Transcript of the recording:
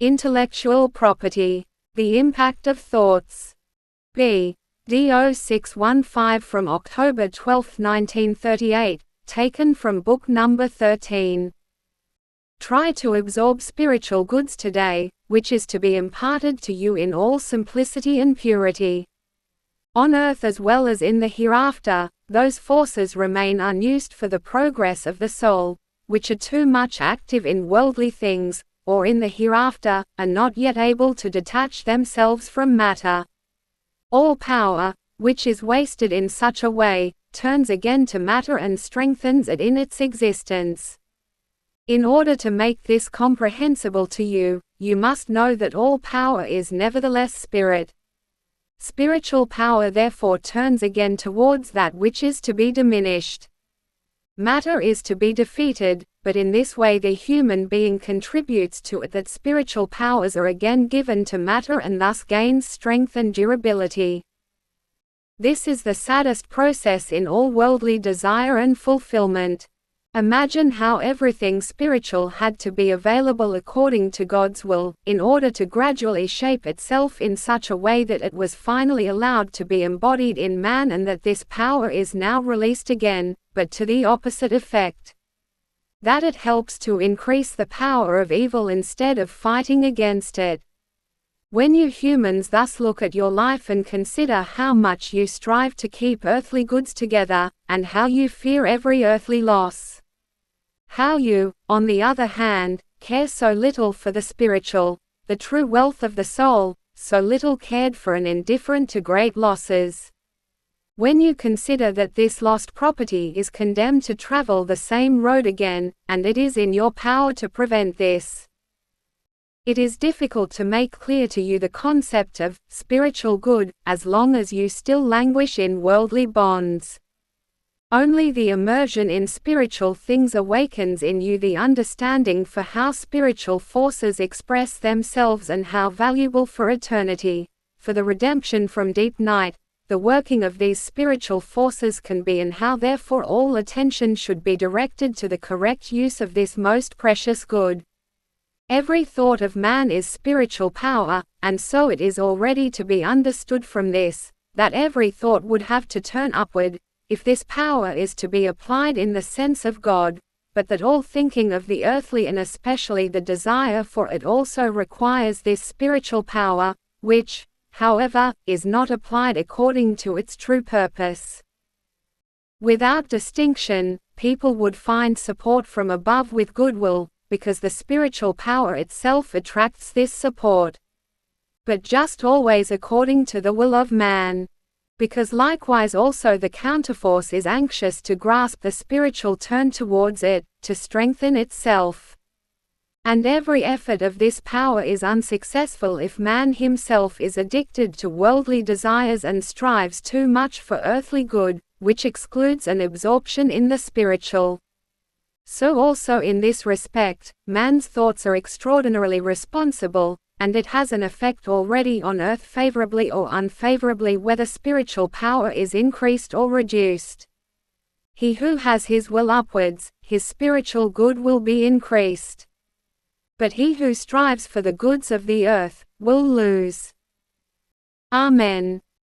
Intellectual property. The impact of thoughts. BD0615 from October 12, 1938, taken from book number 13. Try to absorb spiritual goods today, which is to be imparted to you in all simplicity and purity. On earth as well as in the hereafter, those forces remain unused for the progress of the soul, which are too much active in worldly things, or in the hereafter, are not yet able to detach themselves from matter. All power, which is wasted in such a way, turns again to matter and strengthens it in its existence. In order to make this comprehensible to you, you must know that all power is nevertheless spirit. Spiritual power therefore turns again towards that which is to be diminished. Matter is to be defeated, but in this way the human being contributes to it that spiritual powers are again given to matter and thus gains strength and durability. This is the saddest process in all worldly desire and fulfillment. Imagine how everything spiritual had to be available according to God's will, in order to gradually shape itself in such a way that it was finally allowed to be embodied in man, and that this power is now released again, but to the opposite effect. That it helps to increase the power of evil instead of fighting against it. When you humans thus look at your life and consider how much you strive to keep earthly goods together, and how you fear every earthly loss, how you, on the other hand, care so little for the spiritual, the true wealth of the soul, so little cared for and indifferent to great losses. When you consider that this lost property is condemned to travel the same road again, and it is in your power to prevent this, it is difficult to make clear to you the concept of spiritual good, as long as you still languish in worldly bonds. Only the immersion in spiritual things awakens in you the understanding for how spiritual forces express themselves and how valuable for eternity, for the redemption from deep night, the working of these spiritual forces can be, and how therefore all attention should be directed to the correct use of this most precious good. Every thought of man is spiritual power, and so it is already to be understood from this, that every thought would have to turn upward, if this power is to be applied in the sense of God, but that all thinking of the earthly and especially the desire for it also requires this spiritual power, which, however, is not applied according to its true purpose. Without distinction, people would find support from above with goodwill, because the spiritual power itself attracts this support. But just always according to the will of man. Because likewise also the counterforce is anxious to grasp the spiritual turn towards it, to strengthen itself. And every effort of this power is unsuccessful if man himself is addicted to worldly desires and strives too much for earthly good, which excludes an absorption in the spiritual. So also in this respect, man's thoughts are extraordinarily responsible, and it has an effect already on earth favorably or unfavorably whether spiritual power is increased or reduced. He who has his will upwards, his spiritual good will be increased. But he who strives for the goods of the earth, will lose. Amen.